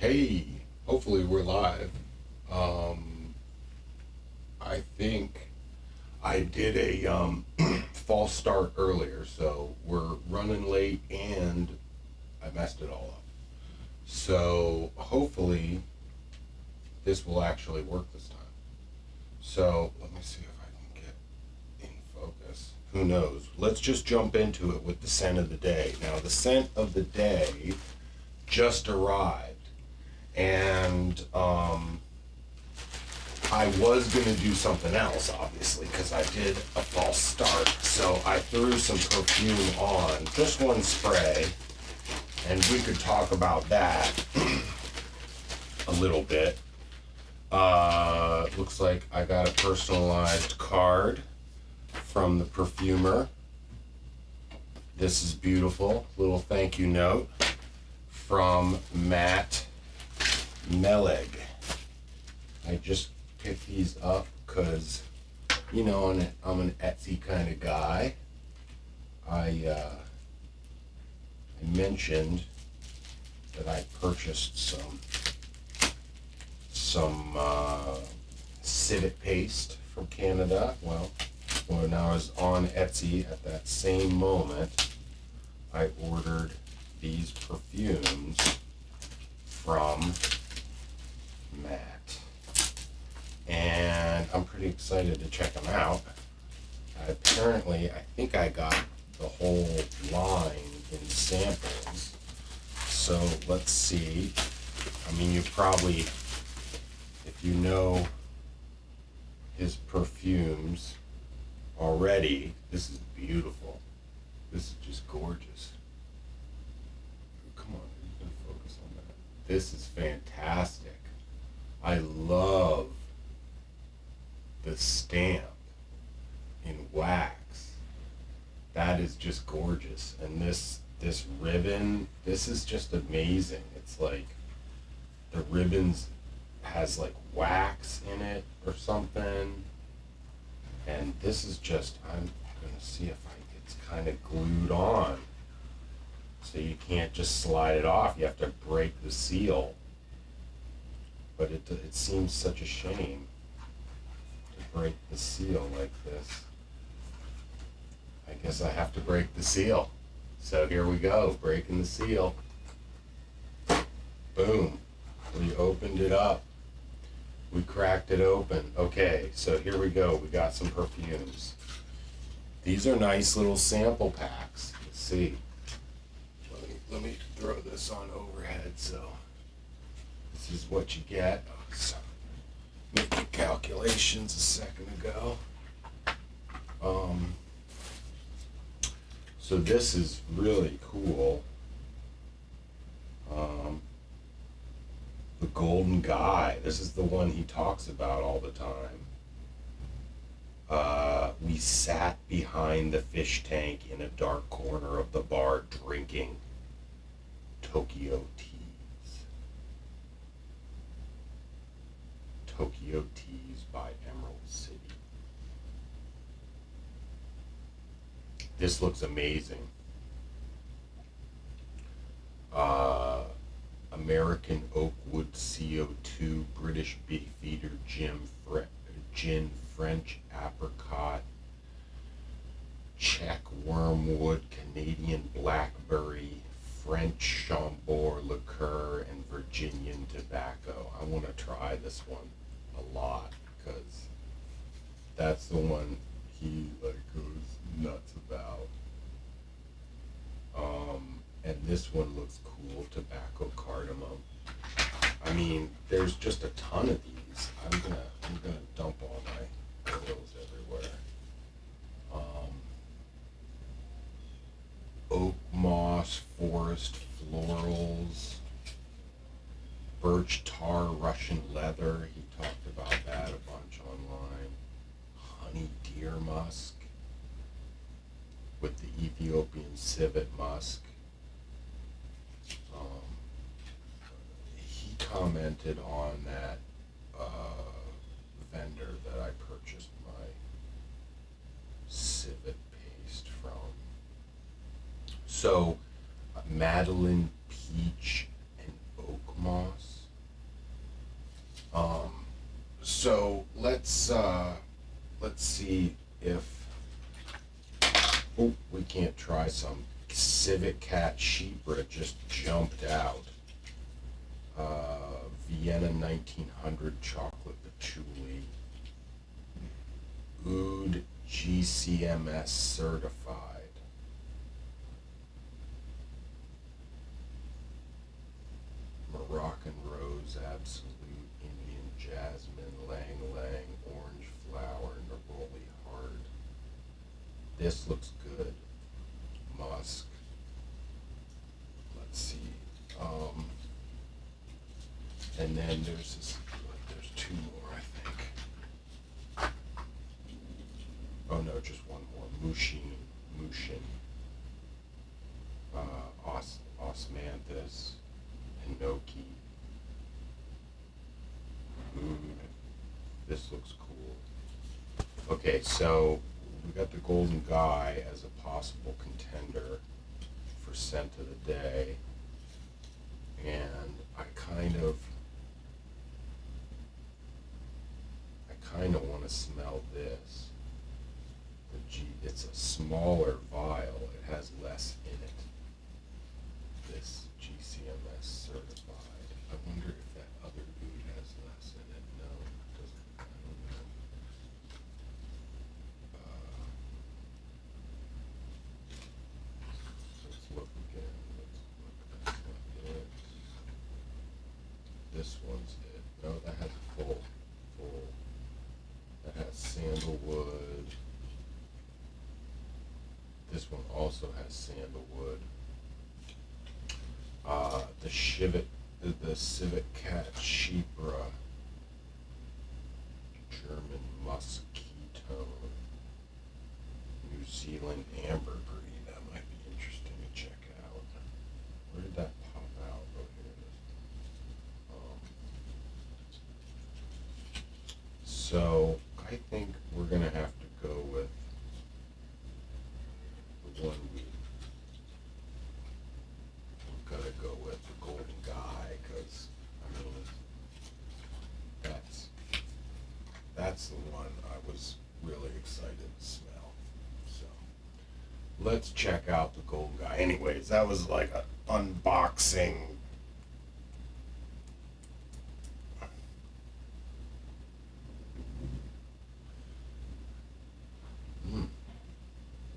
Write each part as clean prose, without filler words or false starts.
Hey, hopefully we're live. I think I did a false start earlier, so we're running late and I messed it all up. So hopefully this will actually work this time. So let me see if I can get in focus. Who knows? Let's just jump into it with the scent of the day. Now the scent of the day just arrived. And I was going to do something else, obviously, because I did a false start. So I threw some perfume on, just one spray, and we could talk about that a little bit. Looks like I got a personalized card from the perfumer. This is beautiful. Little thank you note from Matt Meleg. I just picked these up because, you know, I'm an Etsy kind of guy. I mentioned that I purchased some civet paste from Canada. Well, when I was on Etsy at that same moment, I ordered these perfumes from Matt, and I'm pretty excited to check them out. Apparently, I think I got the whole line in samples, so let's see. I mean, you probably, if you know his perfumes already, this is beautiful. This is just gorgeous. Come on, you can focus on that. This is fantastic. I love the stamp in wax. That is just gorgeous. And this ribbon, this is just amazing. It's like the ribbons has like wax in it or something. And this is just, I'm gonna see if it's kind of glued on. So you can't just slide it off. You have to break the seal. But it seems such a shame to break the seal like this. I guess I have to break the seal. So here we go, breaking the seal. Boom. We opened it up. We cracked it open. Okay, so here we go. We got some perfumes. These are nice little sample packs. Let's see. Let me throw this on overhead. So this is what you get. So making calculations a second ago. So this is really cool. The Golden Guy. This is the one he talks about all the time. We sat behind the fish tank in a dark corner of the bar drinking Tokyo Teas. Tokyo Teas by Emerald City. This looks amazing. American Oakwood CO2, British Beefeater Gin, French Apricot, Czech wormwood, Canadian blackberry, French Chambord liqueur, and Virginian tobacco. I want to try this one a lot because that's the one he like goes nuts about. And this one looks cool, tobacco cardamom. I mean, there's just a ton of these. I'm gonna dump all my oils everywhere. Oak moss, forest florals, birch tar, Russian leather. He talked about that a bunch online. Honey deer musk with the Ethiopian civet musk. He commented on that vendor that I purchased my civet paste from. So, Madeline peach and oak moss. So let's see if we can't try some. Civet cat Shebra just jumped out. Vienna 1900 chocolate patchouli. Oud GCMS certified. Moroccan rose, absolute, Indian jasmine, lang lang, orange flower, neroli heart. This looks good. Musk. Let's see. And then there's two more, I think. Oh no, just one more. Mushin, Osmanthus, Hinoki. This looks cool. Okay, so we got the Golden Guy as a possible contender for scent of the day, and I kind of want to smell this. It's a smaller vial. It has less in it. This GCMS certified. I wonder if that other dude has less in it. No, it doesn't. I don't know. Let's look again. That's not it. This one's it. No, that has full. That has sandalwood. This one also has sandalwood. The civet cat Shebra, German musky-tone, New Zealand ambergris. That might be interesting to check out. Where did that pop out? Oh, here it is. So I think we're gonna have to go with the one we've got to go with, the Golden Guy, because I mean that's the one I was really excited to smell. So let's check out the Golden Guy. Anyways, that was like an unboxing.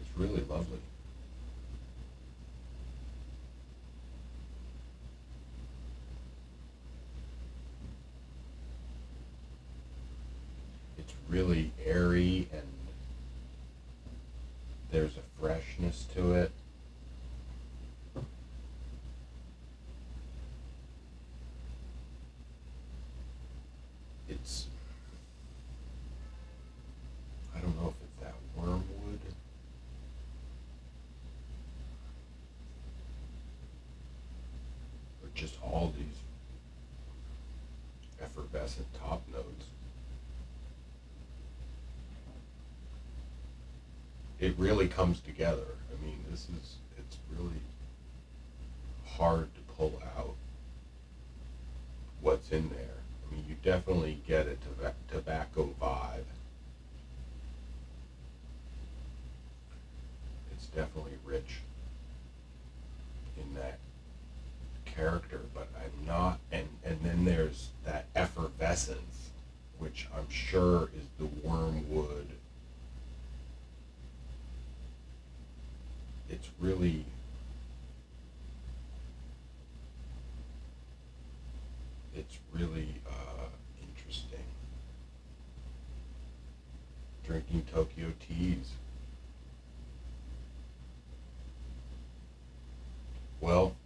It's really lovely. It's really airy and there's a freshness to it. It's, I don't know if it's that wormwood. Or just all these effervescent top notes. It really comes together. I mean, it's really hard to pull out what's in there. I mean, you definitely get a tobacco vibe. rich in that character, but I'm not. And then there's that effervescence, which I'm sure is the wormwood. It's really, it's really interesting. Drinking Tokyo teas. Well,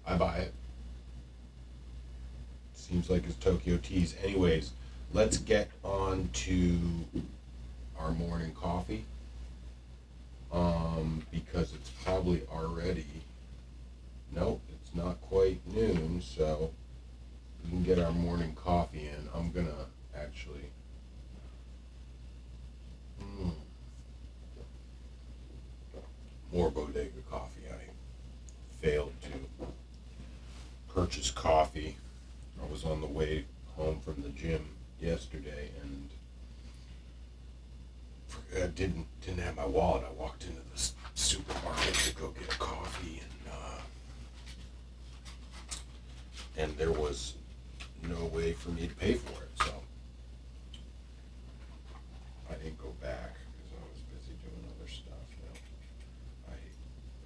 I buy it. Seems like it's Tokyo teas. Anyways, let's get on to our morning coffee. Because it's probably already, nope, it's not quite noon, so we can get our morning coffee in. I'm gonna actually, mm, more bodega coffee. I failed to purchase coffee. I was on the way home from the gym yesterday and I didn't have my wallet. I walked into the supermarket to go get a coffee, and there was no way for me to pay for it. So I didn't go back because I was busy doing other stuff. I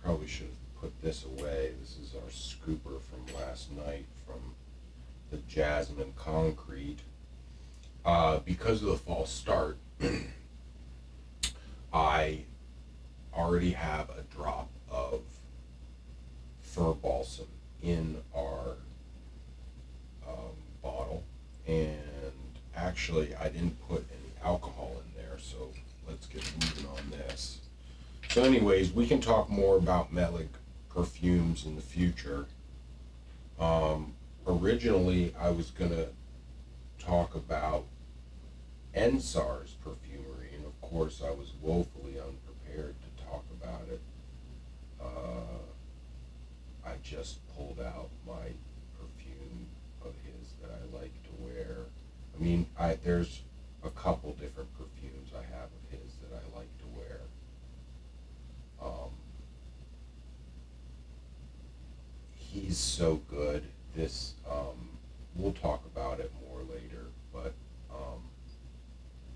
probably should have put this away. This is our scooper from last night from the Jasmine Concrete. Because of the false start, I already have a drop of fir balsam in our bottle, and actually I didn't put any alcohol in there, so let's get moving on this. So anyways, we can talk more about metallic perfumes in the future. Originally I was gonna talk about Ensar's Perfumery, and of course I was woefully unprepared to talk about it. I just pulled out my perfume of his that I like to wear. I mean, there's a couple different perfumes I have of his that I like to wear. He's so good. This, we'll talk about it more later, but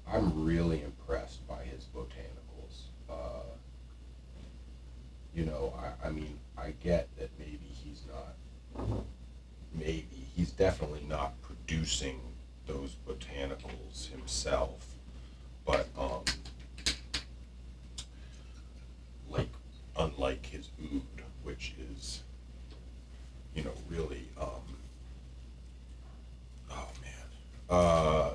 I'm really impressed by his botanicals. I mean, I get that maybe he's definitely not producing those botanicals himself, but like, unlike his oud, which is, really, oh man.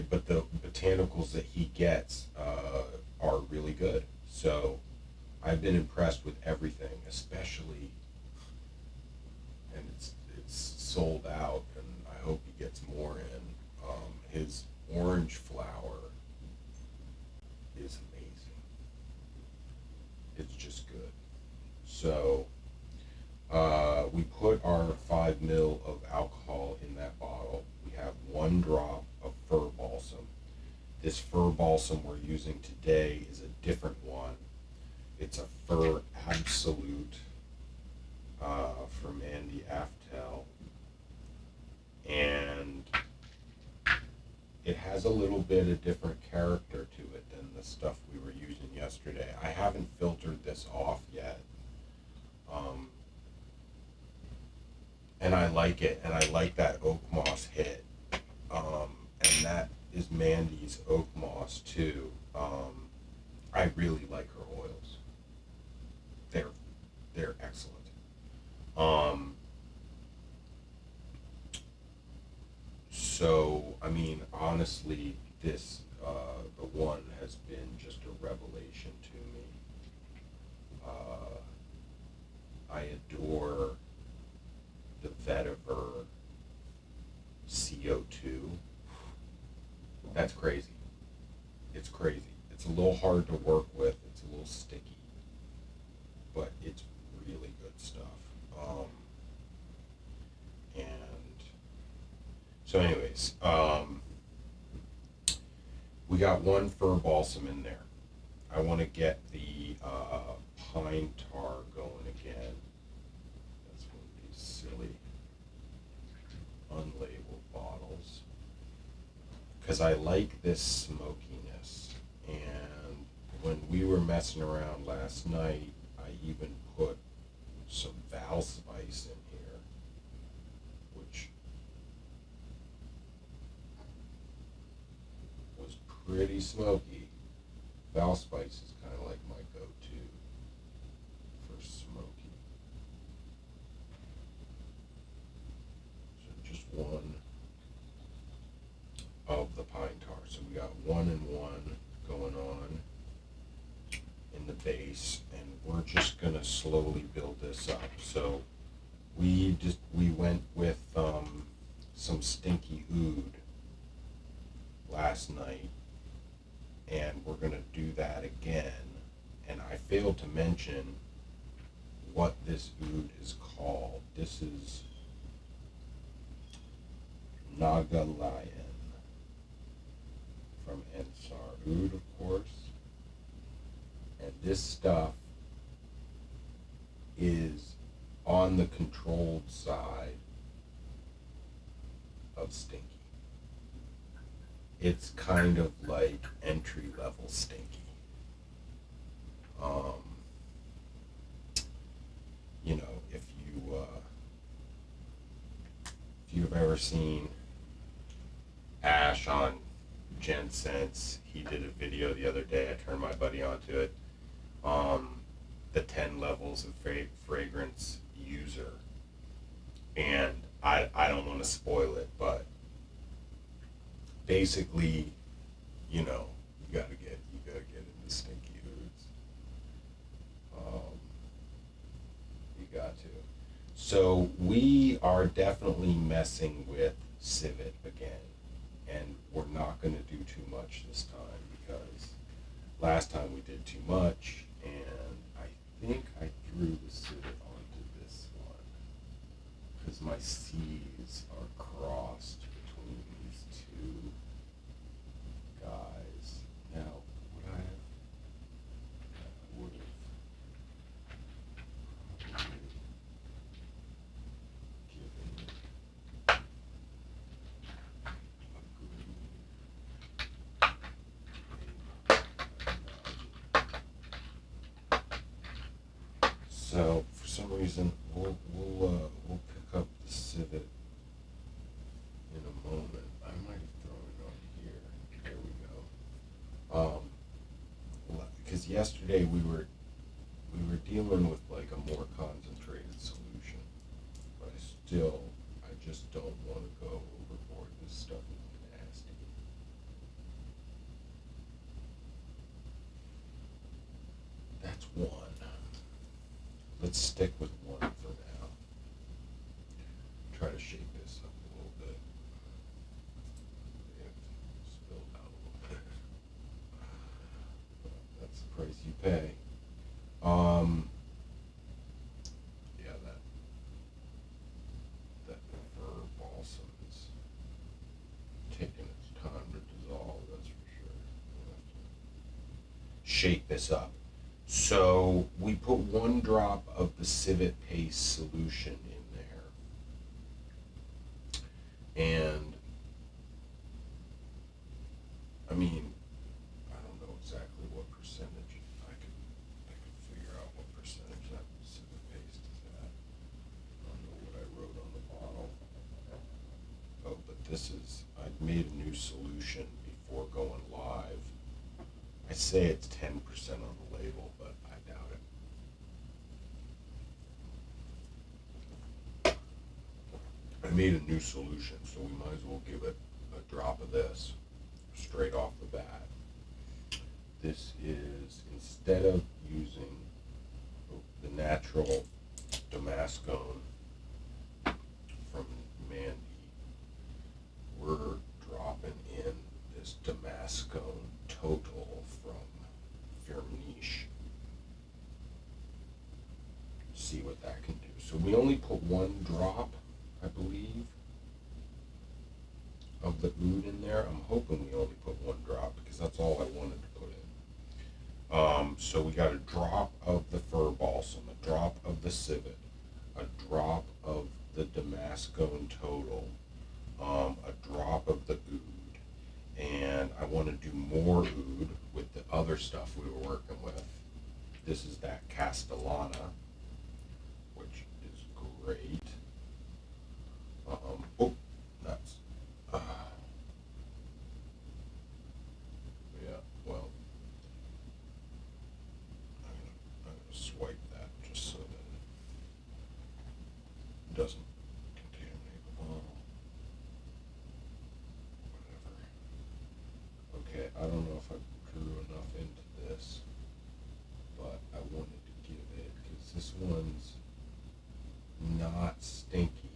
But the botanicals that he gets are really good. So I've been impressed with everything, especially, and it's sold out, and I hope he gets more in. His orange flower is amazing. It's just good. So we put our 5 ml of alcohol in that bottle. We have 1 drop of fir balsam. This fir balsam we're using today is a different one. It's a Fir Absolute from Andy Aftel. And it has a little bit of different character to it than the stuff we were using yesterday. I haven't filtered this off yet. And I like it, and I like that oak moss hit. And that is Mandy's oak moss too. I really like her oils. They're excellent. So I mean, honestly, this the one has been just a revelation to me. I adore the vetiver CO2. That's crazy. It's crazy. It's a little hard to work with. It's a little sticky, but it's really good stuff. And so anyways, We got one fir balsam in there. I want to get the pine tar going again. That's one of these silly unlabeled bottles. Because I like this smokiness. And when we were messing around last night, I even put some Valspice in here, which was pretty smoky. Valspice is kind of like my go-to for smoky. So just one of the pine tar. So we got 1 and 1 going on in the base, and we're just gonna slowly build this up. So we went with some stinky oud last night, and we're gonna do that again. And I failed to mention what this oud is called. This is Nagalayan from Ensar Oud, of course. And this stuff is on the controlled side of stinky. It's kind of like entry level stinky. You know, if you've ever seen Ash on Gen Sense, he did a video the other day. I turned my buddy onto it. The 10 levels of fragrance user, and I don't want to spoil it, but basically, you know, you gotta get into stinky ouds. You got to. So we are definitely messing with civet again, and we're not going to do too much this time because last time we did too much, and I think I threw the civet onto this one because my C's are crossed between these two guys. Now, would I would have probably given it a green. So for some reason, we'll pick up the civet in a moment. I might have thrown it on here. There we go. Because yesterday we were dealing with like a more concentrated solution, but I just don't want to go overboard. This stuff is nasty. That's one. Let's stick with one for now. Try to shake this up a little bit. It spilled out a little bit. That's the price you pay. Yeah, that fir balsam is taking its time to dissolve, that's for sure. We'll have to shake this up. So we put 1 drop of the civet paste solution in there. And I mean, I don't know exactly what percentage. I could figure out what percentage that civet paste is at. I don't know what I wrote on the bottle. Oh, but I made a new solution before going live. I say it's 10% on the label, but I doubt it. I made a new solution, so we might as well give it a drop of this straight off the bat. This is, instead of using the natural Damascone from Mandy, we're dropping in this Damascone Total from Firmenich. See what that can do. So we only put 1 drop, I believe, of the oud in there. I'm hoping we only put 1 drop because because that's all I wanted to put in. So we got a drop of the fir balsam, a drop of the civet, a drop of the Damascone Total, a drop of the oud, and I want to do more oud with the other stuff we were working with. This is that Castellana, which is great. Oh, that's, yeah, well, I'm gonna swipe that just so that it doesn't contaminate the bottle. Whatever. Okay, I don't know if I drew enough into this, but I wanted to give it, because this one's not stinky.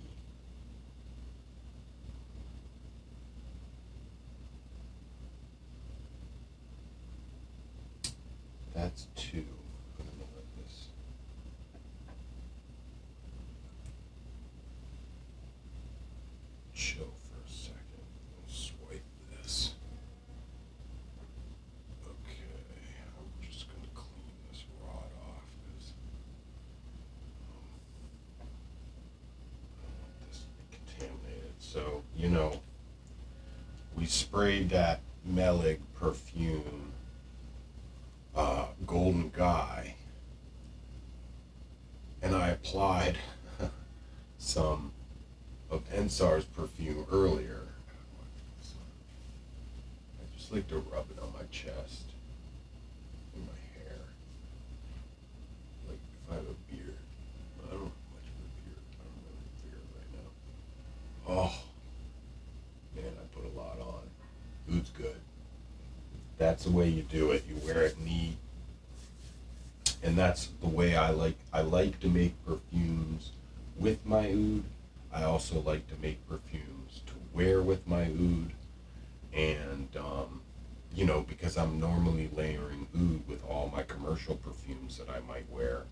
That's two. I'm gonna let this. Chill for a second. I'll swipe this. Okay, I'm just gonna clean this rod off because I don't want this contaminated. So, we sprayed that Melig perfume Golden Guy, and I applied some of Ensar's perfume earlier. I just like to rub it on my chest, in my hair. Like if I have a beard. I don't have much of a beard. I don't have any beard right now. Oh, man, I put a lot on. Oud's good. That's the way you do it. You wear it neat. And that's the way I like to make perfumes with my oud. I also like to make perfumes to wear with my oud. And, because I'm normally layering oud with all my commercial perfumes that I might wear.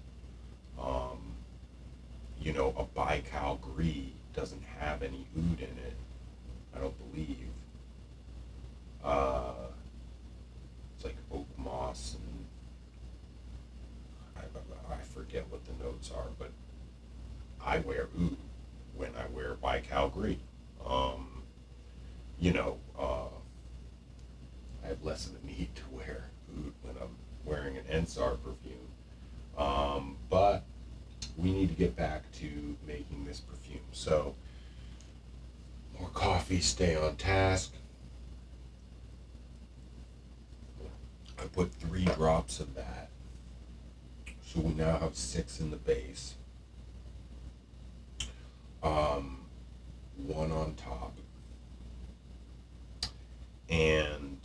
A Baikal Gris doesn't have any oud in it, I don't believe. It's like oak moss and I forget what the notes are, but I wear oud when I wear Baikal Gris. I have less of a need to wear oud when I'm wearing an Ensar perfume. But we need to get back to making this perfume. So, more coffee, stay on task. I put 3 drops of that. So we now have 6 in the base. 1 on top. And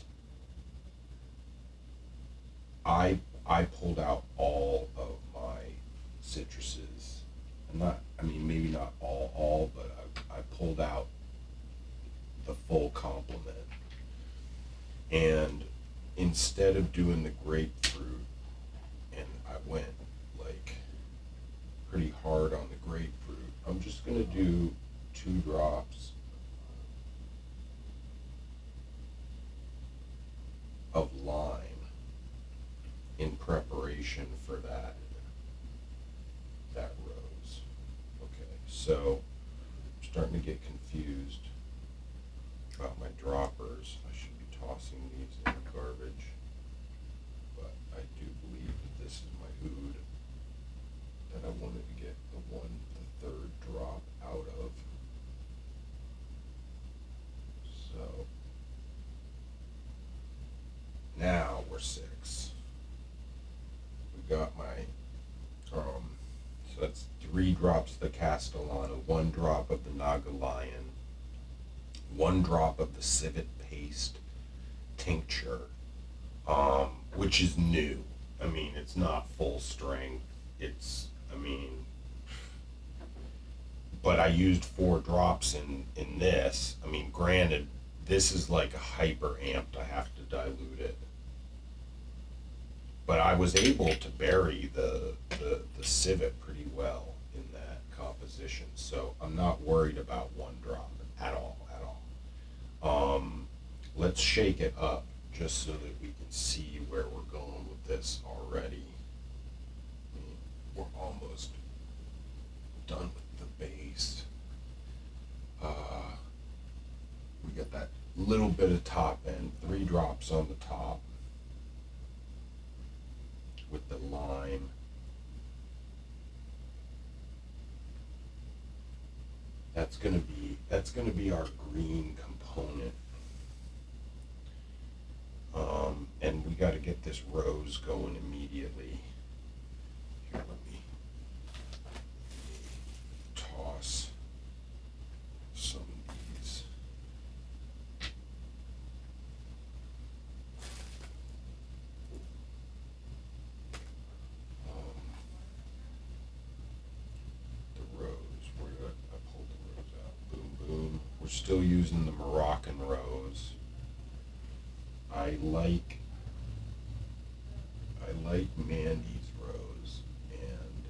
I pulled out all of my citruses. Maybe not all, but I pulled out the full complement. And instead of doing the grapefruit, and I went like pretty hard on the grapefruit, I'm just gonna do 2 drops of lime in preparation for that rose. Okay, so I'm starting to get confused about my droppers. I should be tossing these in the garbage, but I do believe that this is my oud that I wanted to get the 3rd drop out of. So now we're 6. We got my so that's 3 drops of the Castellana, 1 drop of the Naga Lion, 1 drop of the civet paste tincture, which is new. It's not full strength. But I used 4 drops in this. Granted, this is like a hyper amped. I have to dilute it. But I was able to bury the civet pretty well in that composition. So I'm not worried about 1 drop at all. Let's shake it up just so that we can see where we're going with this already. I mean, we're almost done with the base. We got that little bit of top end, 3 drops on the top with the lime. That's gonna be our green component. And we got to get this rose going immediately. Here, let me toss some of these. The rose, I pulled the rose out. Boom, boom. We're still using the Moroccan rose. I like Mandy's rose, and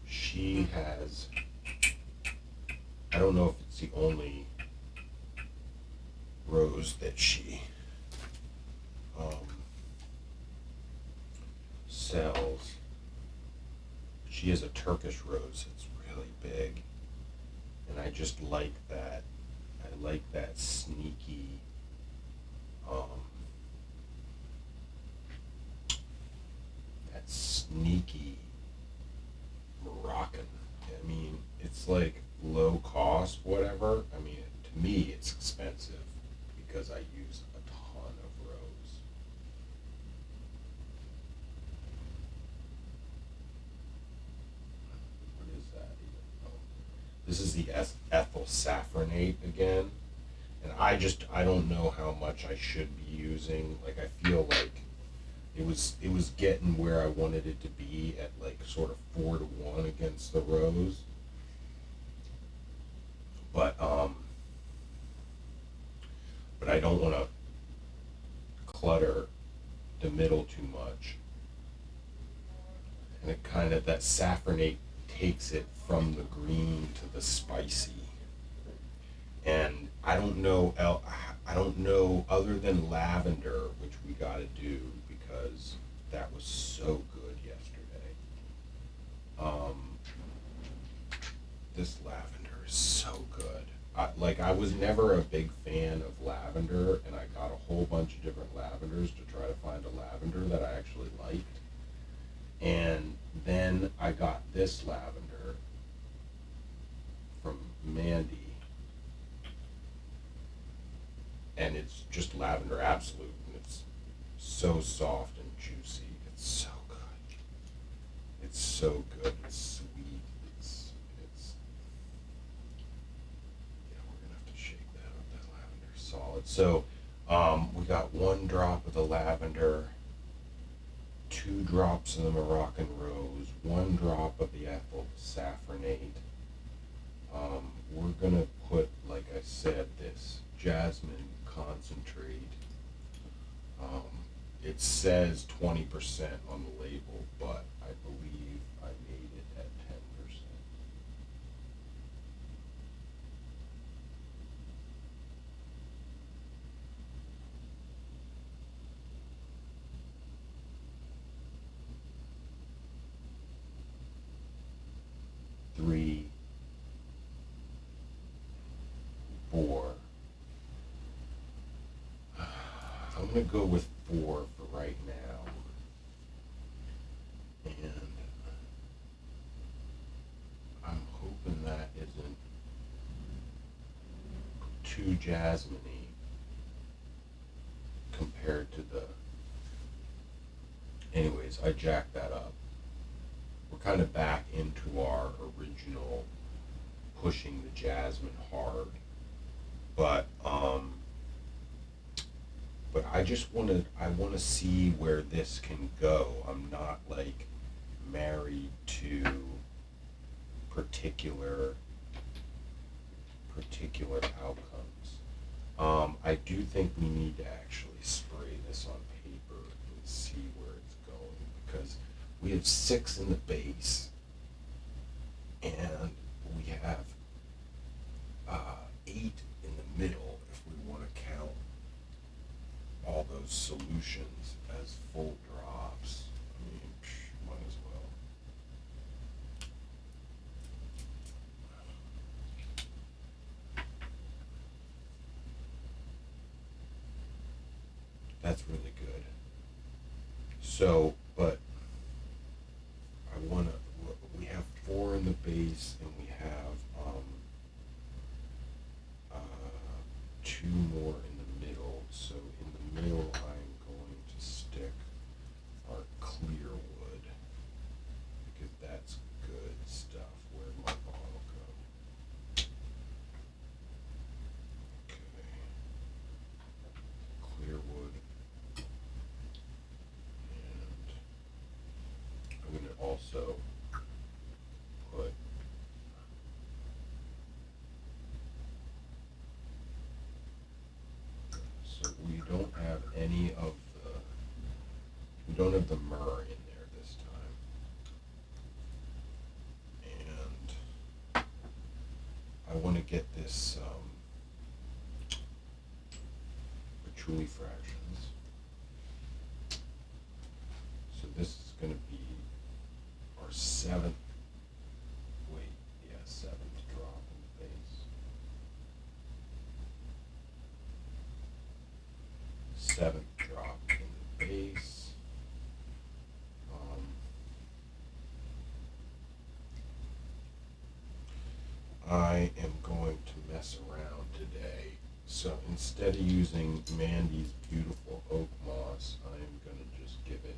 she has, I don't know if it's the only rose that she sells. She has a Turkish rose that's really big, and I just like that. I like that sneaky, Moroccan. I mean, it's like low cost, whatever. I mean, to me, it's expensive because I use a ton of rose. What is that even? Oh, this is the ethyl saffronate again. And I don't know how much I should be using. Like, I feel like it was getting where I wanted it to be at like sort of 4-1 against the rose. But I don't want to clutter the middle too much. And it kind of, that saffronate takes it from the green to the spicy. And I don't know other than lavender, which we got to do because that was so good yesterday. This lavender is so good. I was never a big fan of lavender, and I got a whole bunch of different lavenders to try to find a lavender that I actually liked. And then I got this lavender from Mandy, and it's just lavender absolute, and it's so soft and juicy. It's so good. It's so good. It's sweet. It's yeah, we're gonna have to shake that up. That lavender's solid. So we got 1 drop of the lavender, 2 drops of the Moroccan rose, 1 drop of the ethyl saffronate. We're gonna put, like I said, this jasmine concentrate. It says 20% on the label, but I believe I made it at 10%. Three, 4. I'm gonna go with 4 for right now. And I'm hoping that isn't too jasmine-y compared to the... Anyways, I jacked that up. We're kind of back into our original pushing the jasmine hard. But I want to see where this can go. I'm not like married to particular outcomes. I do think we need to actually spray this on paper and see where it's going, because we have 6 in the base, and we have 8 in the middle if we want to count all those solutions as full drops. I mean, might as well. That's really good. So, but I want to, we have 4 in the base, and we have 2 more in the middle. So in the middle, I'm going to stick our clear wood, because that's good stuff. Where'd my bottle go? Okay. Clear wood. And I'm going to also put so we don't have any of the, we don't have the myrrh in there this time. And I want to get this patchouli fractions. So this is going to be our 7th, wait, yeah, 7th drop in the base. 7th drop in the base. I am going to mess around today. So instead of using Mandy's beautiful oak moss, I am going to just give it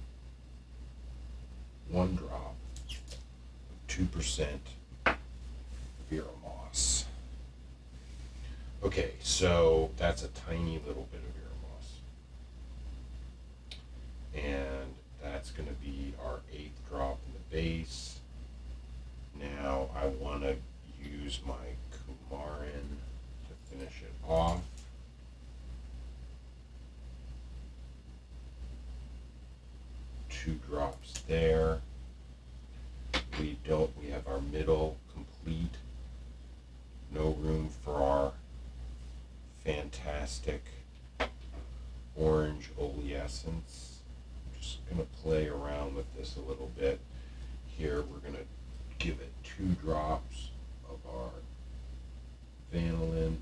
1 drop of 2% Vera moss. Okay, so that's a tiny little bit of Vera moss. And that's going to be our 8th drop in the base. Now I want to use my coumarin to finish it off. Two drops there. We have our middle complete. No room for our fantastic orange oleescence. I'm just going to play around with this a little bit. Here we're going to give it 2 drops of our vanillin.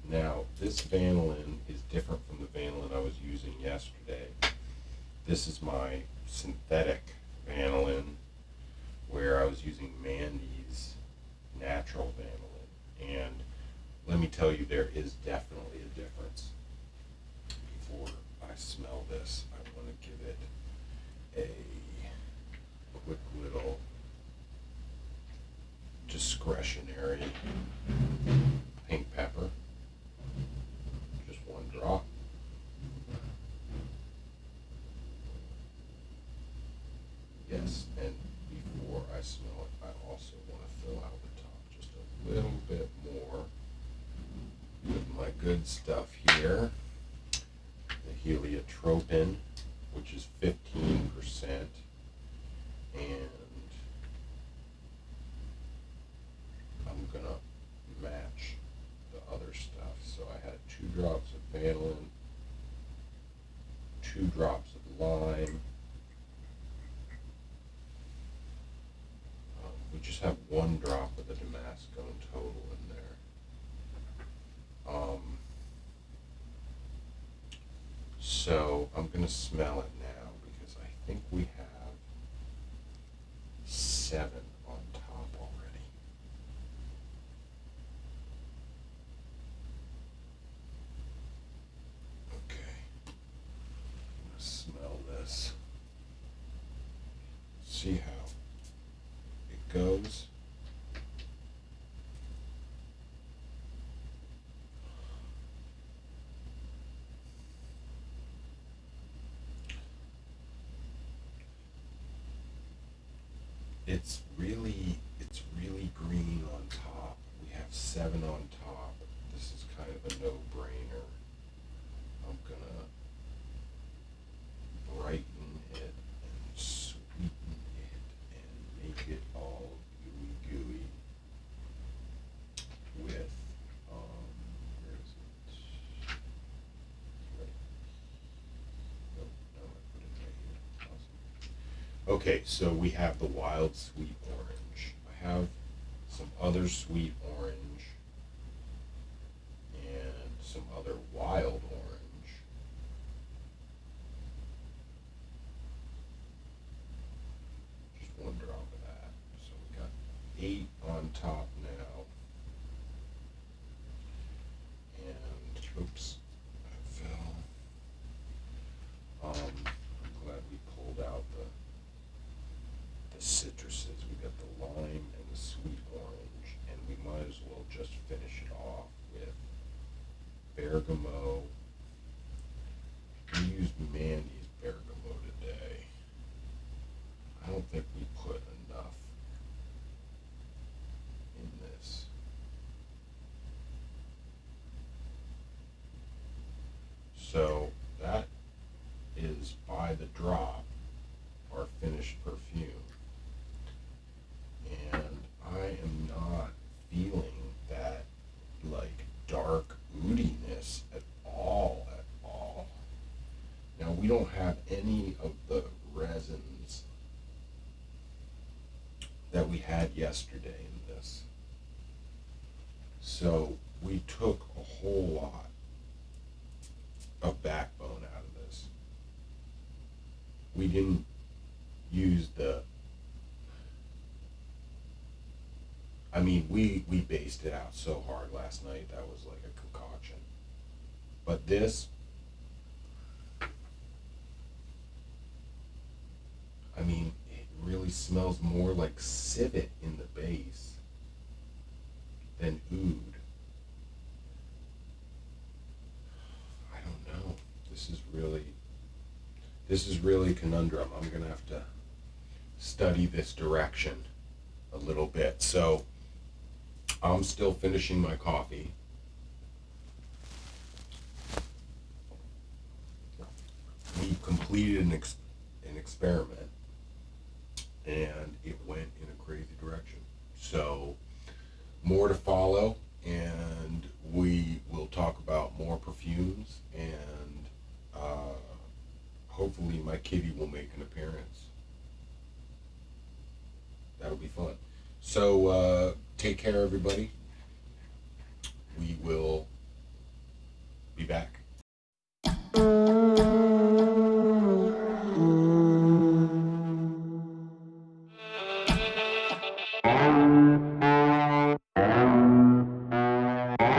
Now this vanillin is different from the vanillin I was using yesterday. This is my synthetic vanillin, where I was using Mandy's natural vanillin. And let me tell you, there is definitely a difference. Before I smell this, I want to give it a quick little discretionary pink pepper. Just 1 drop. Yes, and before I smell it, I also want to fill out the top just a little bit more with my good stuff here. The heliotropin, which is 15%, and I'm gonna match the other stuff. So I had 2 drops of vanillin, 2 drops of lime. We just have 1 drop of the Damascone total in there. So I'm gonna smell it now, because I think we have 7 on top already. Okay, I'm gonna smell this. See how it goes. It's really green on top. We have 7 on top. This is kind of a no-brainer. I'm gonna brighten it and sweeten Okay, so we have the wild sweet orange. I have some other sweet orange and some other wild orange. Just one drop of that. So we got 8 on top now. And oops, I fell. I'm glad we pulled out the citruses. We got the lime and the sweet orange, and we might as well just finish it off with bergamot. We used Mandy's bergamot today. I don't think we put enough in this. So that is by the drop our finished perfume. And I am not feeling that like dark oudiness at all, at all. Now we don't have any of the resins that we had yesterday in this. So we took a whole lot of backbone out of this. We didn't use we based it out so hard last night, that was like a concoction. But this, it really smells more like civet in the base than oud. I don't know. This is really a conundrum. I'm gonna have to study this direction a little bit. So I'm still finishing my coffee. We completed an experiment, and it went in a crazy direction. So more to follow, and we will talk about more perfumes, and hopefully my kitty will make an appearance. That'll be fun. So take care, everybody.